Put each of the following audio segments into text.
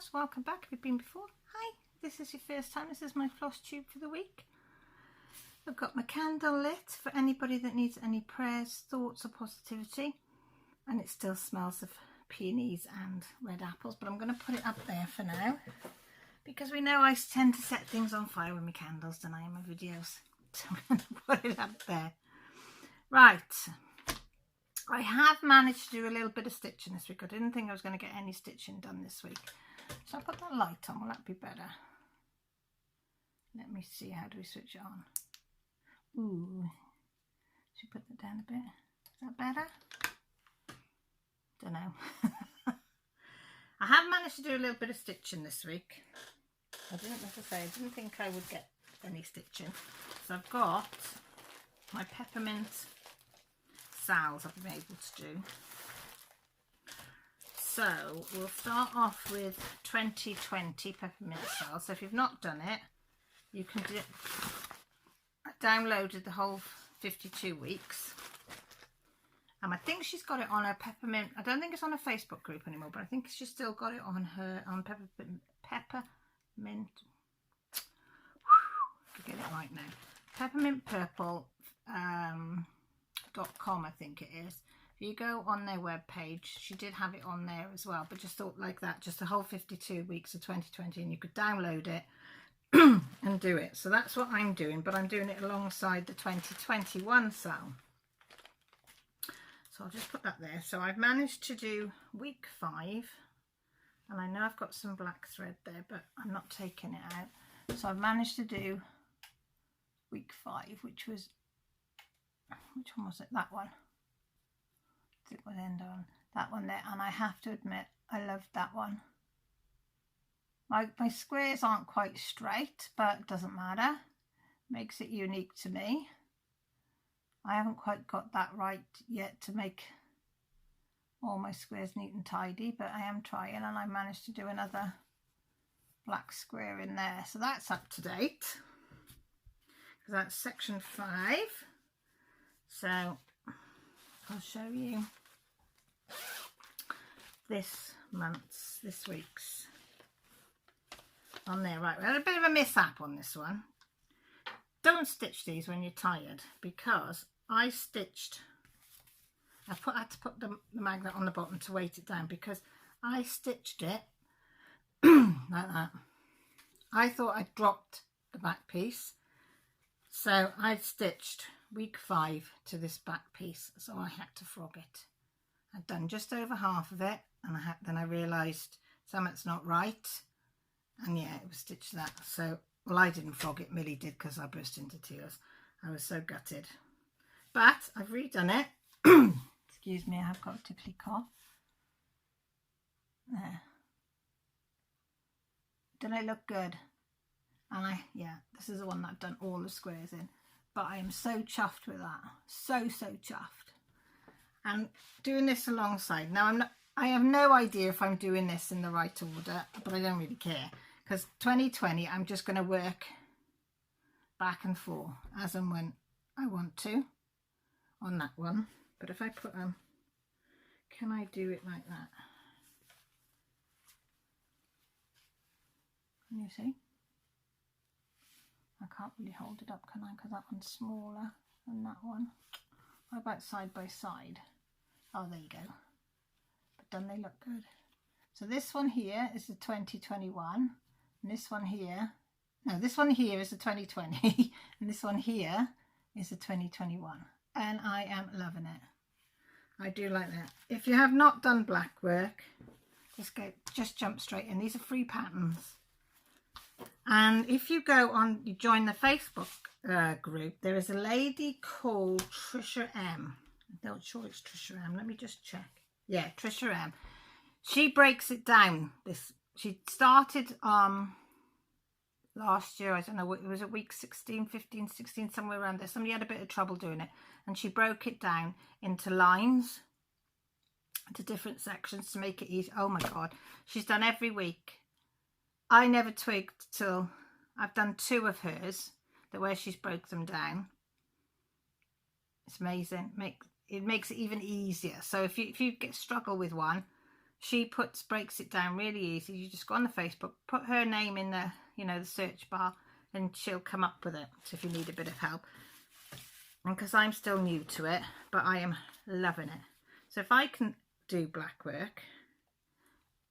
Floss. Welcome back if you've been before. Hi, this is your first time. This is my floss tube for the week. I've got my candle lit for anybody that needs any prayers, thoughts or positivity. And it still smells of peonies and red apples, but I'm going to put it up there for now because we know I tend to set things on fire with my candles, don't I, in my videos. So I'm going to put it up there. Right. I have managed to do a little bit of stitching this week. I didn't think I was going to get any stitching done this week. So I'll put that light on. Will that be better? Let me see. How do we switch it on? Ooh. Should we put that down a bit? Is that better? Don't know. I have managed to do a little bit of stitching this week. I didn't, as I say, I didn't think I would get any stitching. So I've got my peppermint salves I've been able to do. So we'll start off with 2020 peppermint salves. So if you've not done it, you can do it. I downloaded the whole 52 weeks. And I think she's got it on her peppermint. I don't think it's on her Facebook group anymore, but I think she's still got it on her peppermint. Get it right now. Peppermint Purple. .com, I think it is. If you go on their web page, she did have it on there as well, but just thought like that, just the whole 52 weeks of 2020, and you could download it and do it. So that's what I'm doing, but I'm doing it alongside the 2021 sale. So I'll just put that there. So I've managed to do week 5, and I know I've got some black thread there, but I'm not taking it out. So I've managed to do week 5, which was, which one was it? That one. It would end on that one there, and I have to admit I loved that one. My squares aren't quite straight, but it doesn't matter. Makes it unique to me. I haven't quite got that right yet to make all my squares neat and tidy, but I am trying, and I managed to do another black square in there. So that's up to date. Because that's section 5. So I'll show you this week's on there. Right, we had a bit of a mishap on this one. Don't stitch these when you're tired, because I stitched, I had to put the magnet on the bottom to weight it down, because I stitched it like that. I thought I'd dropped the back piece, so I'd stitched week 5 to this back piece, so I had to frog it. I'd done just over half of it, and then I realised something's not right, and yeah, it was stitched that. So, well, I didn't frog it, Millie did, because I burst into tears. I was so gutted, but I've redone it. Excuse me, I have got a tickly cough. There. Don't I look good? And yeah, this is the one that I've done all the squares in. But I am so chuffed with that. So chuffed. And doing this alongside. Now I have no idea if I'm doing this in the right order, but I don't really care. Because 2020, I'm just going to work back and forth as and when I want to on that one. But if I put can I do it like that? Can you see? I can't really hold it up, can I? Because that one's smaller than that one. What about side by side? Oh, there you go. But don't they look good? So this one here is the 2021. And this one here, no, this one here is the 2020. And this one here is the 2021. And I am loving it. I do like that. If you have not done black work, just jump straight in. These are free patterns. And if you go on, you join the Facebook group, there is a lady called Trisha M. I'm not sure it's Trisha M. Let me just check. Yeah, Trisha M. She breaks it down. She started last year, I don't know, it was at week 16, 15, 16, somewhere around there. Somebody had a bit of trouble doing it. And she broke it down into lines, into different sections to make it easy. Oh my God. She's done every week. I never twigged till I've done 2 of hers, where she's broke them down. It's amazing. It makes it even easier. So if you struggle with one, She breaks it down really easy. You just go on the Facebook, put her name in the, you know, the search bar, and she'll come up with it. So if you need a bit of help. And because I'm still new to it, but I am loving it. So if I can do black work,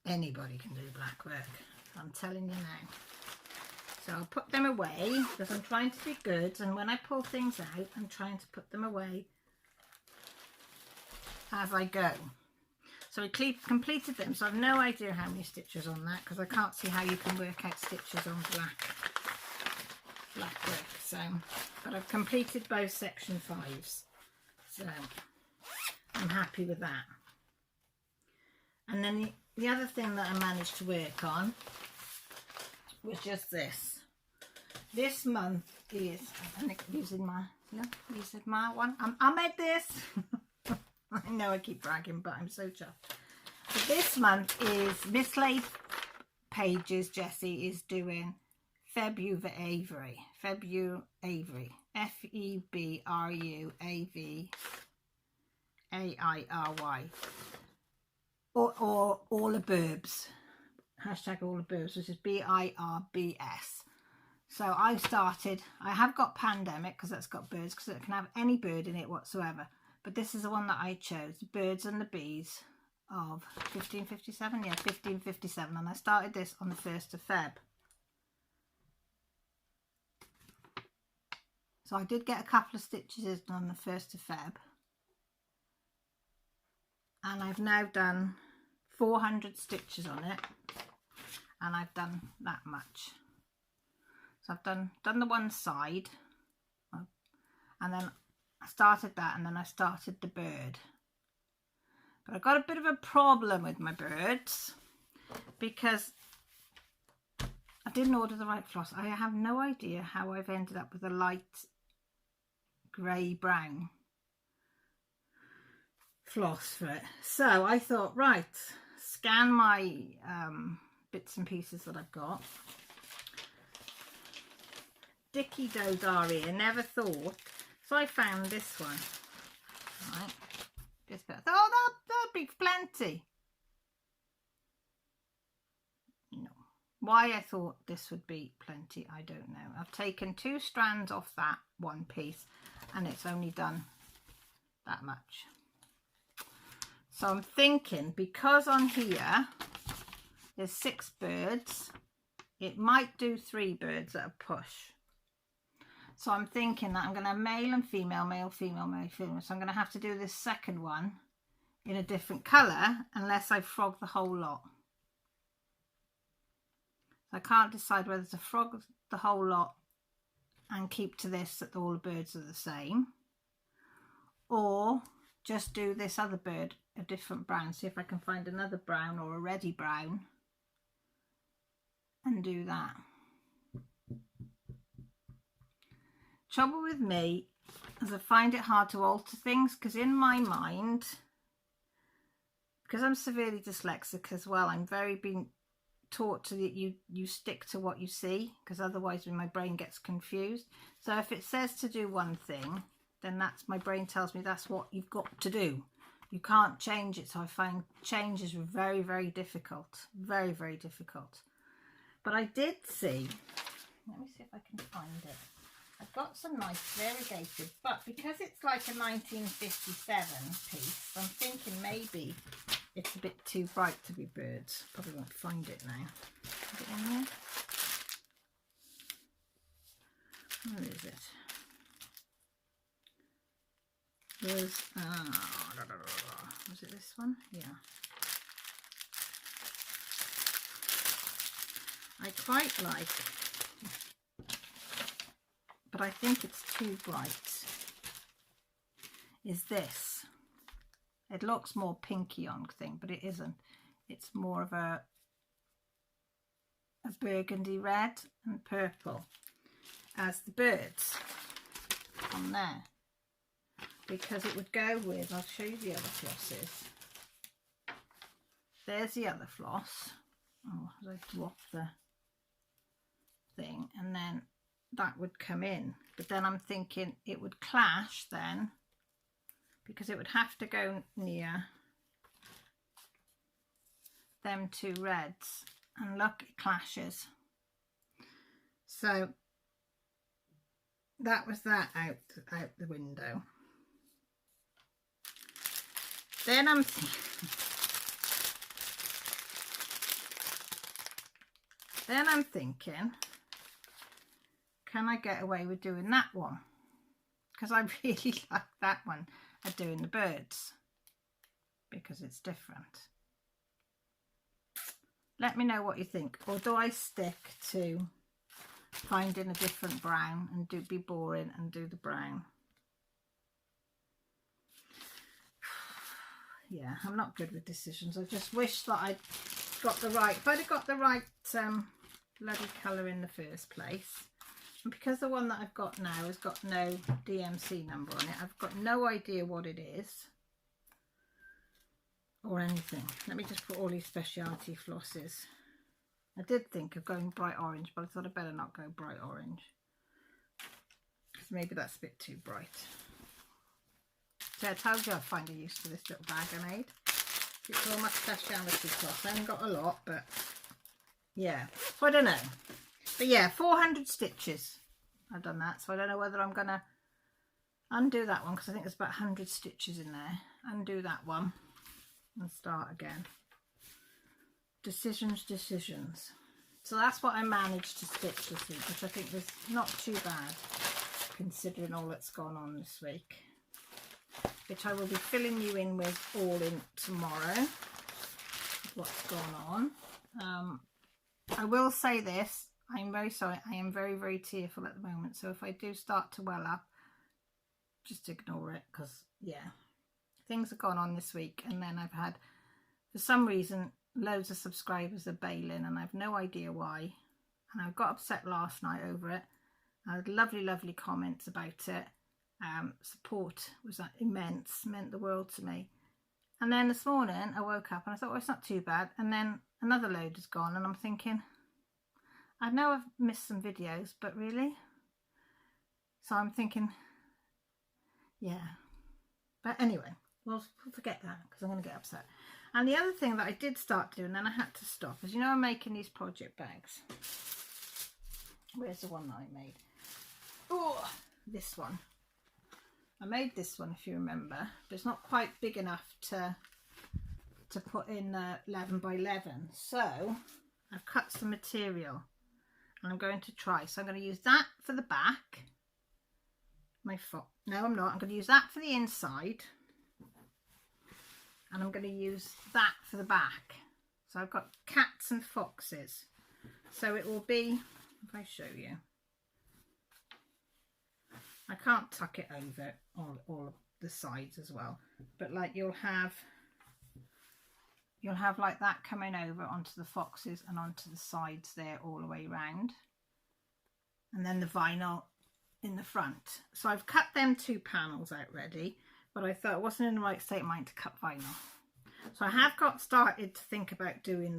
anybody can do black work. I'm telling you now. So I'll put them away because I'm trying to be good. And when I pull things out, I'm trying to put them away as I go. So I completed them. So I've no idea how many stitches on that because I can't see how you can work out stitches on black work. So, but I've completed both section 5s. So I'm happy with that. And then the other thing that I managed to work on was just this. This month is, I'm using my one. I made this. I know I keep bragging, but I'm so chuffed. So this month is Mislaid Pages. Jessie is doing February. February. FEBRUAVAIRY. Or all the burbs. Hashtag all the burbs, which is BIRBS. So I started, I have got Pandemic because that's got birds, because it can have any bird in it whatsoever. But this is the one that I chose, the Birds and the Bees of 1557. Yeah, 1557. And I started this on the 1st of Feb. So I did get a couple of stitches in on the 1st of Feb. And I've now done 400 stitches on it. And I've done that much. So I've done the one side. And then I started that, and then I started the bird. But I've got a bit of a problem with my birds because I didn't order the right floss. I have no idea how I've ended up with a light grey brown floss for it. So I thought, right, scan my bits and pieces that I've got. Dicky Doe's RE, I never thought. So I found this one. Right. This bit. I thought, oh, that'll be plenty. No. Why I thought this would be plenty, I don't know. I've taken 2 strands off that one piece, and it's only done that much. So I'm thinking, because on here there's 6 birds, it might do 3 birds at a push. So I'm thinking that I'm going to have male and female, male, female, male, female. So I'm going to have to do this second one in a different colour unless I frog the whole lot. So I can't decide whether to frog the whole lot and keep to this that all the birds are the same, or just do this other bird a different brown. See if I can find another brown or a reddy brown and do that. Trouble with me is I find it hard to alter things because in my mind, because I'm severely dyslexic as well, I'm very being taught to that you stick to what you see, because otherwise my brain gets confused. So if it says to do one thing, then that's, my brain tells me that's what you've got to do. You can't change it. So I find change is very, very difficult. Very, very difficult. But I did see, let me see if I can find it. I've got some nice variegated, but because it's like a 1957 piece, I'm thinking maybe it's a bit too bright to be birds. Probably won't find it now. Is it in there? Where is it? There's, was it this one? Yeah. I quite like, but I think it's too bright, is this. It looks more pinky on thing, but it isn't. It's more of a burgundy red and purple as the birds on there, because it would go with, I'll show you the other flosses. There's the other floss. Oh, I dropped the thing, and then that would come in, but then I'm thinking it would clash then, because it would have to go near them two reds, and look, it clashes. So that was that out the window. Then I'm thinking, can I get away with doing that one? Because I really like that one at doing the birds, because it's different. Let me know what you think. Or do I stick to finding a different brown and be boring and do the brown? Yeah, I'm not good with decisions. I just wish that I'd got the right, if I'd have got the right bloody colour in the first place. And because the one that I've got now has got no DMC number on it, I've got no idea what it is or anything. Let me just put all these speciality flosses. I did think of going bright orange, but I thought I'd better not go bright orange, because maybe that's a bit too bright. So I told you I'd find a use for this little bag I made. It's all my speciality floss. I haven't got a lot, but yeah. So I don't know. But yeah, 400 stitches. I've done that. So I don't know whether I'm going to undo that one, because I think there's about 100 stitches in there. Undo that one and start again. Decisions. So that's what I managed to stitch this week, which I think was not too bad considering all that's gone on this week, which I will be filling you in with all in tomorrow, what's gone on. I will say this, I'm very sorry, I am very, very tearful at the moment, so if I do start to well up, just ignore it, because yeah, things have gone on this week, and then I've had, for some reason, loads of subscribers are bailing, and I've no idea why, and I got upset last night over it. I had lovely comments about it. Support was immense, meant the world to me. And then this morning I woke up and I thought, well, it's not too bad, and then another load has gone, and I'm thinking, I know I've missed some videos, but really? So I'm thinking, yeah. But anyway, we'll forget that, because I'm going to get upset. And the other thing that I did start doing, and I had to stop, is, you know, I'm making these project bags. Where's the one that I made? Oh, this one. I made this one, if you remember, but it's not quite big enough to put in 11 by 11. So I've cut some material, and I'm going to try. So I'm going to use that for the back. No, I'm not. I'm going to use that for the inside, and I'm going to use that for the back. So I've got cats and foxes. So it will be, if I show you, I can't tuck it over all of the sides as well, but like you'll have like that coming over onto the foxes and onto the sides there all the way round, and then the vinyl in the front. So I've cut them two panels out ready, but I thought I wasn't in the right state of mind to cut vinyl. So I have started to think about doing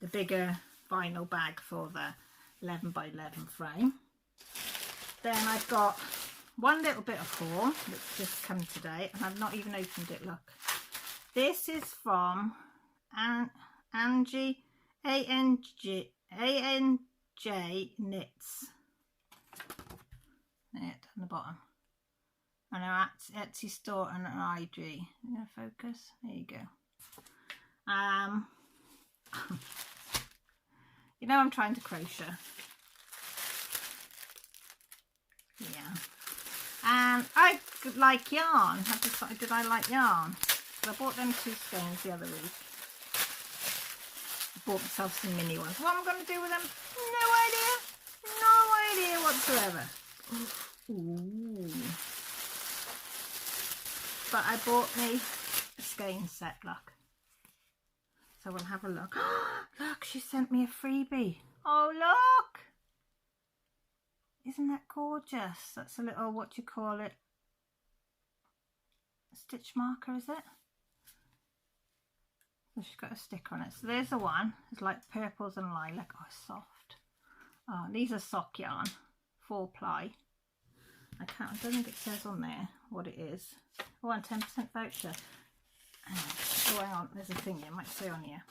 the bigger vinyl bag for the 11 by 11 frame. Then I've got one little bit of haul that's just come today, and I've not even opened it. Look, this is from Angie ANJ Knits. There, down the bottom. And our Etsy store and an IG. You gonna focus? There you go. You know, I'm trying to crochet. Yeah. And I like yarn. I decided I like yarn. So I bought them two skeins the other week. I bought myself some mini ones. What I'm going to do with them? No idea whatsoever. Ooh. But I bought me a skein set, look. So we'll have a look. Look, she sent me a freebie. Oh, look. Isn't that gorgeous? That's a little, what do you call it? A stitch marker, is it? So she's got a sticker on it. So there's the one. It's like purples and lilac. Oh, soft. Oh, these are sock yarn. 4-ply. I don't think it says on there what it is. Oh, and 10% voucher. Oh, hang on. There's a thing here. It might say on here.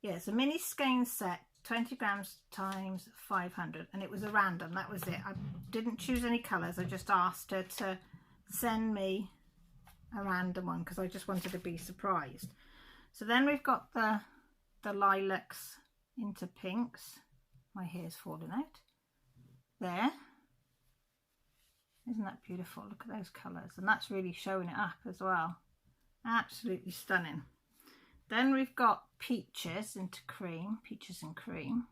Yeah, it's a mini skein set, 20 grams times 500, and it was a random. That was it. I didn't choose any colours. I just asked her to send me a random one because I just wanted to be surprised. So then we've got the lilacs into pinks. My hair's falling out. There. Isn't that beautiful? Look at those colours. And that's really showing it up as well. Absolutely stunning. Then we've got peaches into cream. Peaches and cream.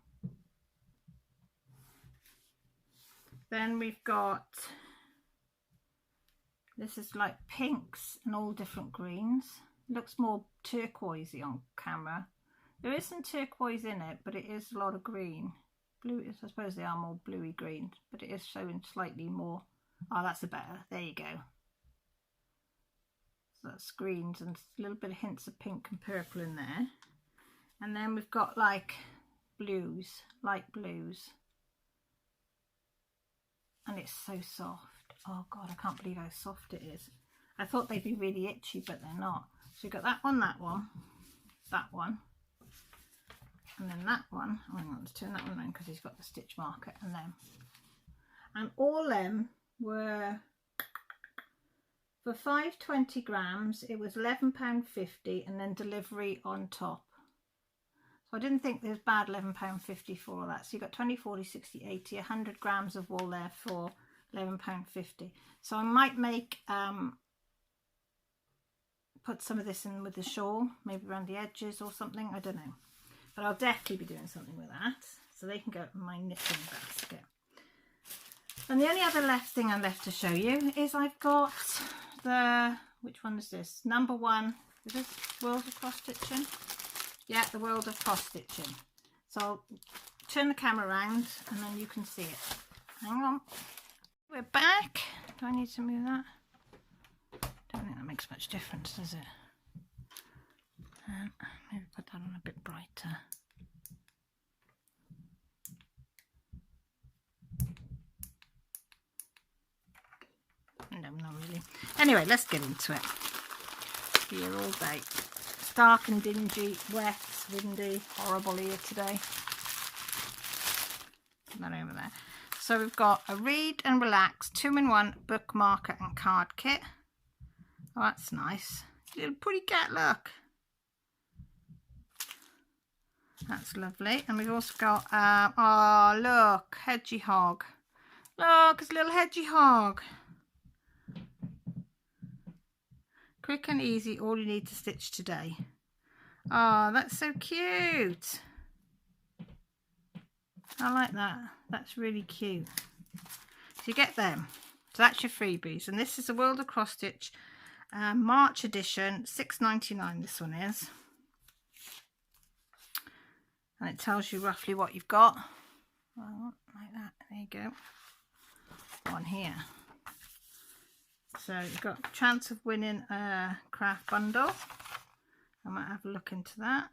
Then we've got, this is like pinks and all different greens. It looks more turquoisey on camera. There is some turquoise in it, but it is a lot of green. Blue, I suppose they are more bluey green, but it is showing slightly more. Oh, that's a better. There you go. So that's greens and a little bit of hints of pink and purple in there. And then we've got like blues, light blues. And it's so soft. Oh God, I can't believe how soft it is. I thought they'd be really itchy, but they're not. So we've got that one, that one. And then that one. Oh, hang on, let's turn that one around because he's got the stitch marker and them. And all them were, for 520 grams, it was £11.50 and then delivery on top. So I didn't think there's bad £11.50 for all that. So you got 20, 40, 60, 80, 100 grams of wool there for £11.50. So I might make, put some of this in with the shawl, maybe around the edges or something, I don't know. But I'll definitely be doing something with that. So they can go in my knitting basket. And the only other thing I'm left to show you is I've got the, which one is this? Number 1, is this World of Cross Stitching? Yeah, the World of Cross Stitching. So I'll turn the camera around and then you can see it. Hang on. We're back. Do I need to move that? Don't think that makes much difference, does it? Maybe put that on a bit brighter. No, not really. Anyway, let's get into it. Here all day. It's dark and dingy, wet, windy, horrible here today. Put that over there. So we've got a Read and Relax 2-in-1 bookmarker and card kit. Oh, that's nice. Little pretty cat, look. That's lovely. And we've also got, oh, look, hedgehog. Look, it's a little hedgehog. Quick and easy, all you need to stitch today. Oh, that's so cute. I like that. That's really cute. So you get them. So that's your freebies. And this is the World of Cross Stitch March edition, £6.99 this one is. And it tells you roughly what you've got. Well, like that. There you go. One here. So you've got a chance of winning a craft bundle. I might have a look into that.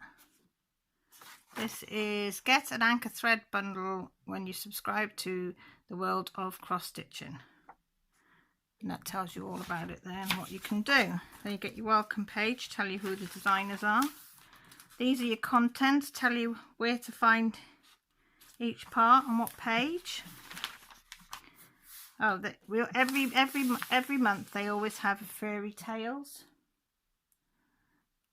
This is get an anchor thread bundle when you subscribe to the World of Cross Stitching. And that tells you all about it there and what you can do. Then you get your welcome page, tell you who the designers are. These are your contents, tell you where to find each part on what page. Oh, every month they always have fairy tales.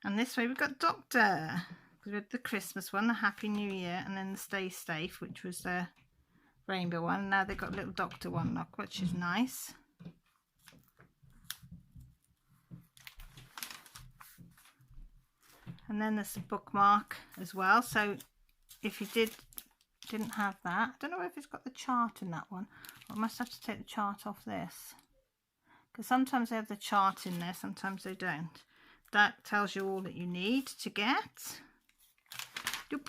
And this way we've got Doctor. With the Christmas one, the Happy New Year, and then the Stay Safe, which was the rainbow one. Now they've got a little Doctor one, look, which is nice. And then there's a bookmark as well. So if you didn't have that, I don't know if it's got the chart in that one. I must have to take the chart off this, because sometimes they have the chart in there, sometimes they don't. That tells you all that you need to get. Doop.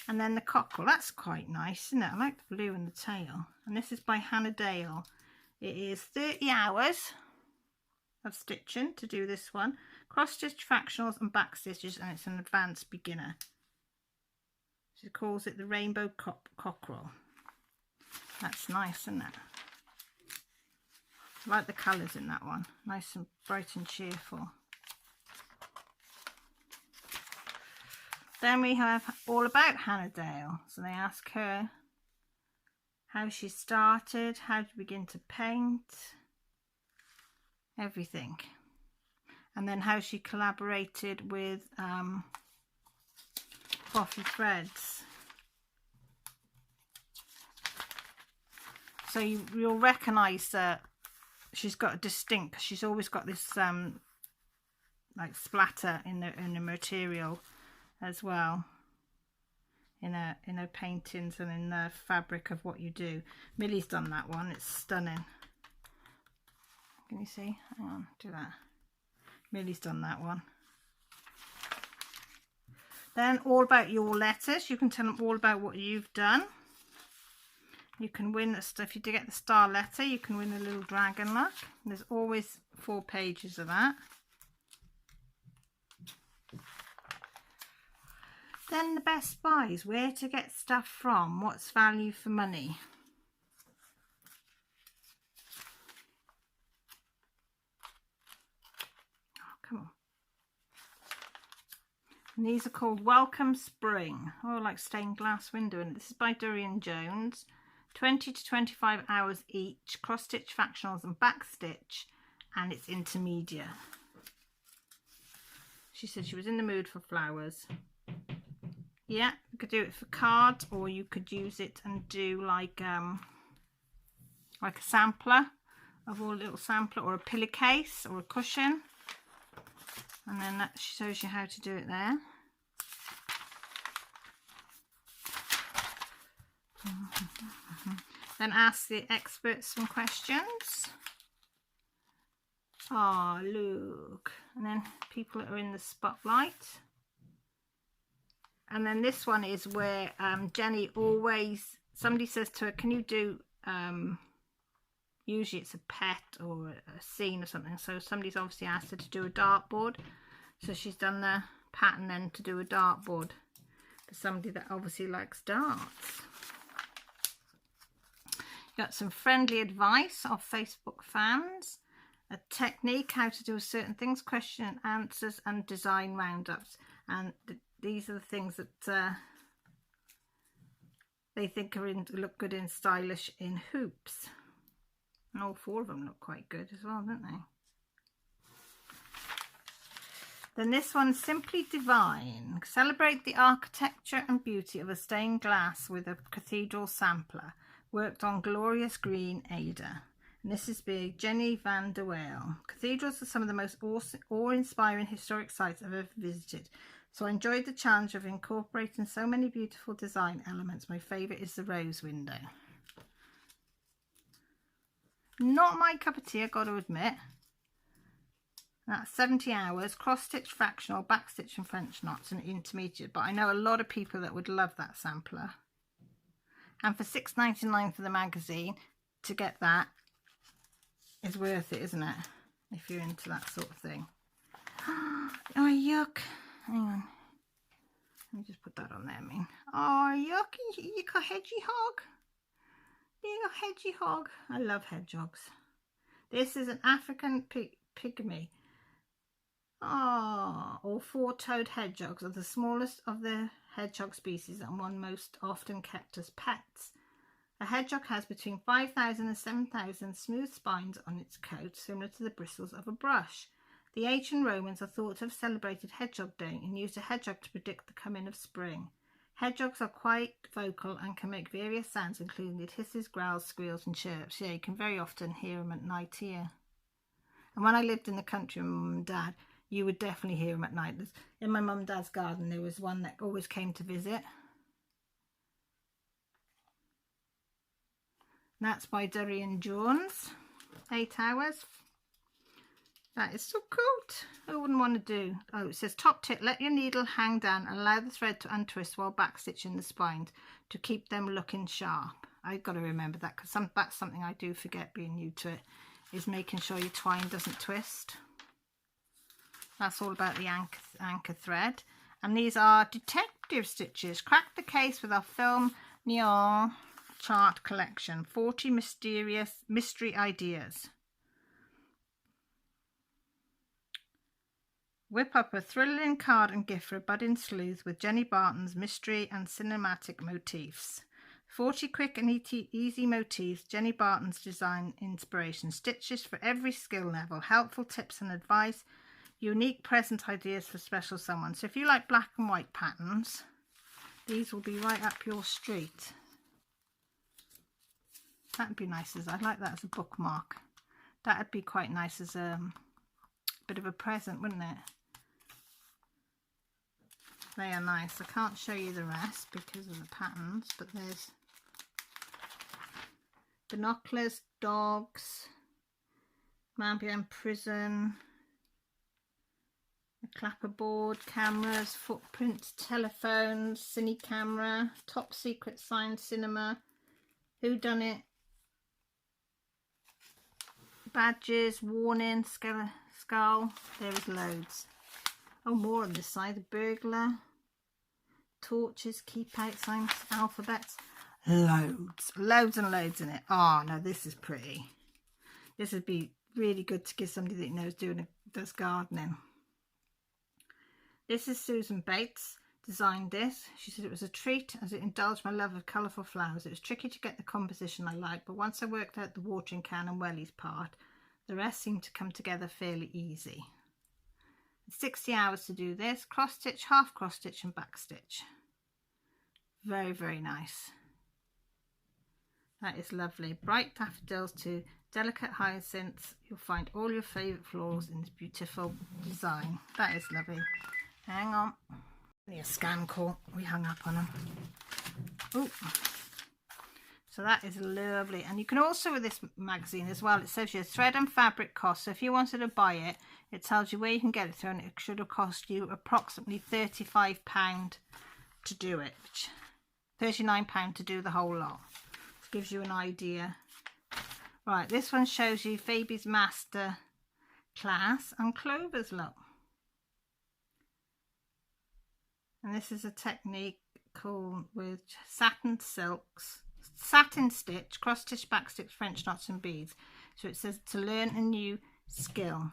And then the cockerel, that's quite nice, isn't it? I like the blue and the tail. And this is by Hannah Dale. It is 30 hours of stitching to do this one. Cross stitch, fractionals and back stitches, and it's an advanced beginner. She calls it the Rainbow Cockerel. That's nice, isn't it? I like the colours in that one. Nice and bright and cheerful. Then we have all about Hannah Dale. So they ask her how she started, how to begin to paint, everything. And then how she collaborated with Coffee Threads. So you'll recognise that she's got a distinct, she's always got this like splatter in the material as well, in her paintings and in the fabric of what you do. Millie's done that one, it's stunning. Can you see? Hang on, do that. Millie's done that one. Then all about your letters. You can tell them all about what you've done. You can win if you do get the star letter, you can win a little dragon luck. There's always 4 pages of that. Then the best buys, where to get stuff from, what's value for money. Oh, come on. And these are called Welcome Spring. Oh, like stained glass window. And this is by Dorian Jones. 20 to 25 hours each. Cross stitch factionals and back stitch. And it's intermediate. She said she was in the mood for flowers. Yeah, you could do it for cards, or you could use it and do like a sampler, a little sampler, or a pillowcase or a cushion. And then that shows you how to do it there. Then ask the experts some questions. Oh, look. And then people that are in the spotlight. And then this one is where Jenny always, somebody says to her, can you do, usually it's a pet or a scene or something. So somebody's obviously asked her to do a dartboard. So she's done the pattern then to do a dartboard for somebody that obviously likes darts. Got some friendly advice of Facebook fans. A technique, how to do certain things, question and answers, and design roundups. And these are the things that they think are look good and stylish in hoops. And all 4 of them look quite good as well, don't they? Then this one, Simply Divine. Celebrate the architecture and beauty of a stained glass with a cathedral sampler. Worked on glorious green Ada. And this is by Jenny van der Weyl. Cathedrals are some of the most awe-inspiring historic sites I've ever visited. So I enjoyed the challenge of incorporating so many beautiful design elements. My favourite is the rose window. Not my cup of tea, I've got to admit. That's 70 hours, cross-stitch fractional, back-stitch and French knots and intermediate. But I know a lot of people that would love that sampler. And for $6.99 for the magazine, to get that is worth it, isn't it? If you're into that sort of thing. Oh, yuck. Hang on. Let me just put that on there, I mean. Oh, yuck. You got hedgehog. You got hedgehog. I love hedgehogs. This is an African pygmy. Oh, all 4-toed hedgehogs are the smallest of the hedgehog species and one most often kept as pets. A hedgehog has between 5,000 and 7,000 smooth spines on its coat, similar to the bristles of a brush. The ancient Romans are thought to have celebrated Hedgehog Day and used a hedgehog to predict the coming of spring. Hedgehogs are quite vocal and can make various sounds, including it hisses, growls, squeals and chirps. Yeah, you can very often hear them at night here. And when I lived in the country with my mum and dad, you would definitely hear them at night. In my mum and dad's garden, there was one that always came to visit. And that's by Dorian Jones. 8 hours. That is so cute. I wouldn't want to do. Oh, it says top tip, let your needle hang down and allow the thread to untwist while backstitching the spines to keep them looking sharp. I've got to remember that because that's something I do forget being new to it, is making sure your twine doesn't twist. That's all about the anchor thread. And these are detective stitches. Crack the case with our film neon chart collection. 40 mystery ideas. Whip up a thrilling card and gift for a budding sleuth with Jenny Barton's mystery and cinematic motifs. 40 quick and easy motifs, Jenny Barton's design inspiration, stitches for every skill level, helpful tips and advice, unique present ideas for special someone. So if you like black and white patterns, these will be right up your street. That'd be nice. I'd like that as a bookmark. That'd be quite nice as a bit of a present, wouldn't it? They are nice. I can't show you the rest because of the patterns, but there's binoculars, dogs, man behind prison, a clapperboard, cameras, footprints, telephones, cine camera, top secret sign, cinema, whodunit, badges, warning, skull. There is loads. Oh, more on this side. The burglar, torches, keep out signs, alphabets. Loads and loads in it. Oh no, this is pretty. This would be really good to give somebody that knows does gardening. This is Susan Bates designed this. She said it was a treat as it indulged my love of colourful flowers. It was tricky to get the composition I liked, but once I worked out the watering can and wellies part, the rest seemed to come together fairly easy. 60 hours to do this. Cross stitch, half cross stitch and back stitch. Very, very nice. That is lovely. Bright daffodils to delicate hyacinths. You'll find all your favourite florals in this beautiful design. That is lovely. Hang on. A scan call. We hung up on them. Oh. So that is lovely. And you can also, with this magazine as well, it says your thread and fabric cost. So if you wanted to buy it, it tells you where you can get it through, and it should have cost you approximately £35 to do it. £39 to do the whole lot. Gives you an idea. Right, this one shows you Phoebe's master class and Clover's look. And this is a technique called with satin stitch, cross stitch, back stitch, French knots and beads. So it says to learn a new skill.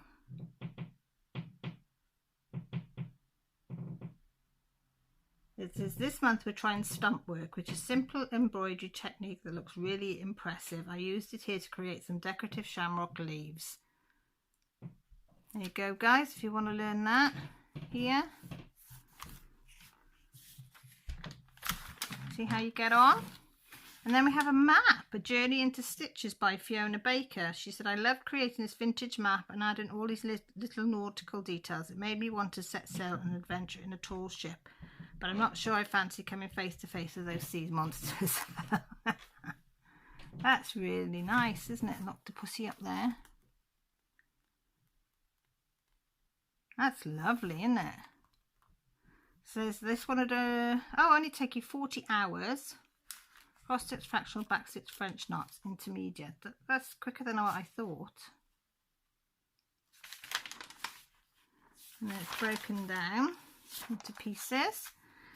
It says this month we're trying stump work, which is a simple embroidery technique that looks really impressive. I used it here to create some decorative shamrock leaves. There you go, guys, if you want to learn that here. See how you get on. And then we have a map, A Journey into Stitches by Fiona Baker. She said, I love creating this vintage map and adding all these little nautical details. It made me want to set sail and adventure in a tall ship. But I'm not sure I fancy coming face to face with those sea monsters. That's really nice, isn't it? An octopussy up there. That's lovely, isn't it? So this one would only take you 40 hours. Cross stitch, fractional, back stitch, French knots, intermediate. That's quicker than what I thought. And it's broken down into pieces.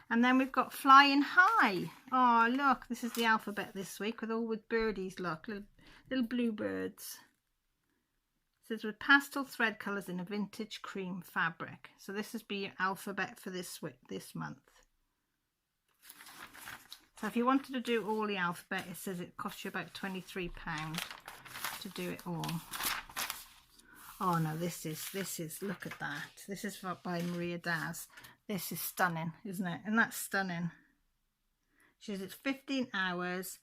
And then we've got Flying High. Oh, look, this is the alphabet this week with birdies, look, little bluebirds. It says with pastel thread colours in a vintage cream fabric. So this has been your alphabet for this month. So if you wanted to do all the alphabet, it says it costs you about £23 to do it all. Oh no, this is, look at that. This is by Maria Daz. This is stunning, isn't it? And that's stunning. She says it's 15 hours,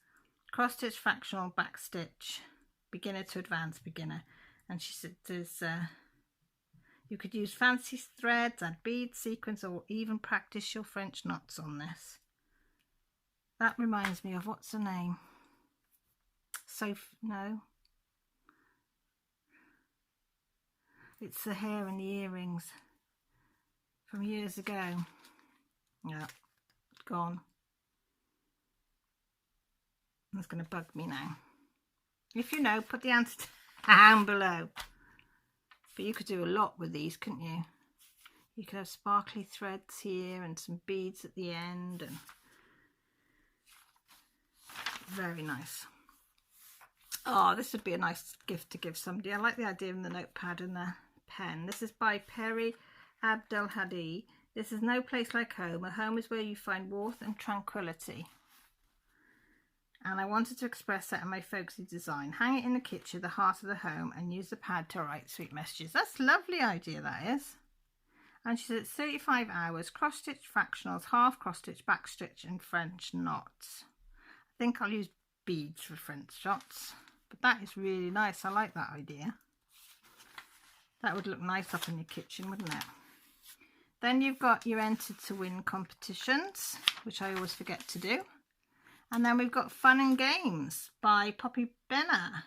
cross stitch, fractional, back stitch, beginner to advanced beginner. And she said there's you could use fancy threads, add beads, sequins, or even practice your French knots on this. That reminds me of, what's her name? No. It's the hair and the earrings from years ago. Yeah, gone. That's going to bug me now. If you know, put the answer down below. But you could do a lot with these, couldn't you? You could have sparkly threads here and some beads at the end, and very nice. Oh, this would be a nice gift to give somebody. I like the idea of the notepad and the pen. This is by Perry Abdel Hadi. This is no place like home. A home is where you find warmth and tranquility. And I wanted to express that in my folksy design. Hang it in the kitchen, the heart of the home, and use the pad to write sweet messages. That's a lovely idea, that is. And she said it's 35 hours, cross stitch fractionals, half cross stitch, back stitch, and French knots. I think I'll use beads for French knots, but that is really nice. I like that idea. That would look nice up in your kitchen, wouldn't it? Then you've got your entered to win competitions, which I always forget to do. And then we've got fun and games by Poppy Benner.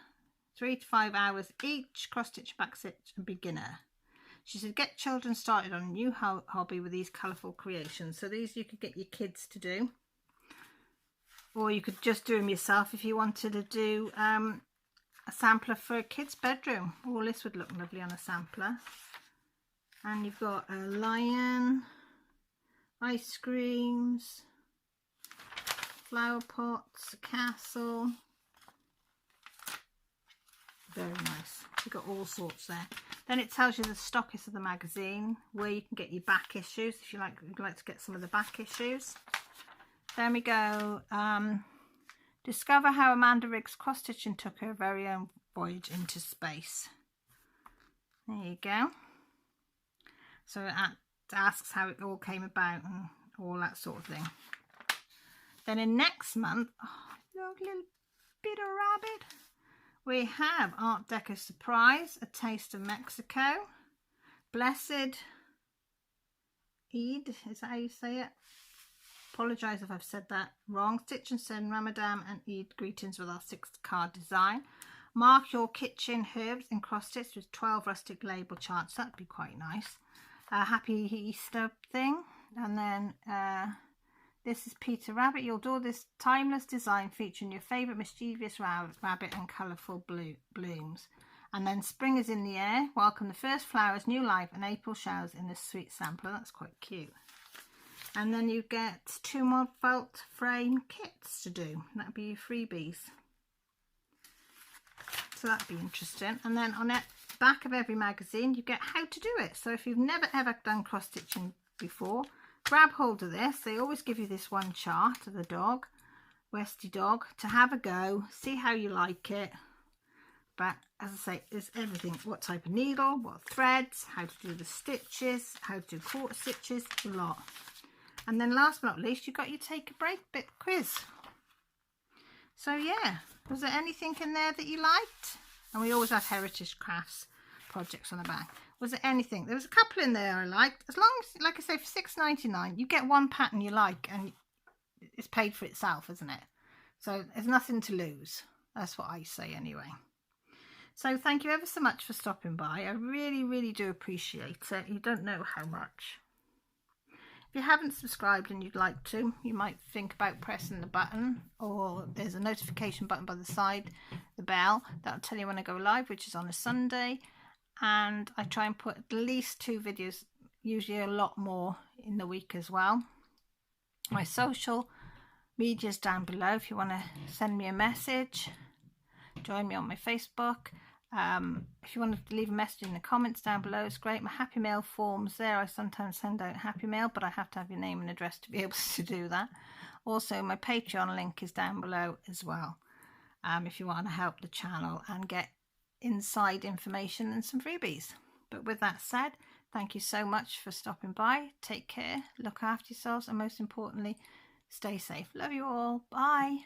3 to 5 hours each, cross stitch, back stitch, and beginner. She said get children started on a new hobby with these colourful creations. So these you could get your kids to do, or you could just do them yourself if you wanted to do a sampler for a kid's bedroom. All this would look lovely on a sampler. And you've got a lion, ice creams, flower pots, a castle. Very nice. You've got all sorts there. Then it tells you the stockist of the magazine, where you can get your back issues if you'd like to get some of the back issues. Then we go, discover how Amanda Riggs cross stitching took her very own voyage into space. There you go. So it asks how it all came about and all that sort of thing. Then in next month, look, little bit of rabbit. We have Art Deco Surprise, A Taste of Mexico, Blessed Eid, is that how you say it? Apologise if I've said that wrong. Stitch and Send Ramadan and Eid greetings with our 6th card design. Mark your kitchen herbs in cross stitch with 12 rustic label charts. That'd be quite nice. Happy Easter thing. And then this is Peter Rabbit. You'll do this timeless design featuring your favourite mischievous rabbit and colourful blooms. And then spring is in the air. Welcome the first flowers, new life, and April showers in this sweet sampler. That's quite cute. And then you get 2 more felt frame kits to do. That'd be your freebies. So that'd be interesting. And then on the back of every magazine, you get how to do it. So if you've never ever done cross stitching before, grab hold of this. They always give you this one chart of the dog, Westy dog, to have a go, see how you like it. But as I say, there's everything. What type of needle, what threads, how to do the stitches, how to do quarter stitches, a lot. And then last but not least, you've got your take a break bit quiz. So yeah, was there anything in there that you liked? And we always have Heritage Crafts projects on the back. Was there anything? There was a couple in there I liked. As long as, like I say, for £6.99, you get one pattern you like and it's paid for itself, isn't it? So there's nothing to lose. That's what I say anyway. So thank you ever so much for stopping by. I really, really do appreciate it. You don't know how much. If you haven't subscribed and you'd like to, you might think about pressing the button, or there's a notification button by the side, the bell, that'll tell you when I go live, which is on a Sunday. And I try and put at least 2 videos, usually a lot more in the week as well. My social media is down below if you want to send me a message. Join me on my Facebook. If you want to leave a message in the comments down below, it's great. My Happy Mail form's there. I sometimes send out Happy Mail, but I have to have your name and address to be able to do that. Also, my Patreon link is down below as well, if you want to help the channel and get inside information and some freebies. But with that said, thank you so much for stopping by. Take care, look after yourselves, and most importantly, stay safe. Love you all. Bye.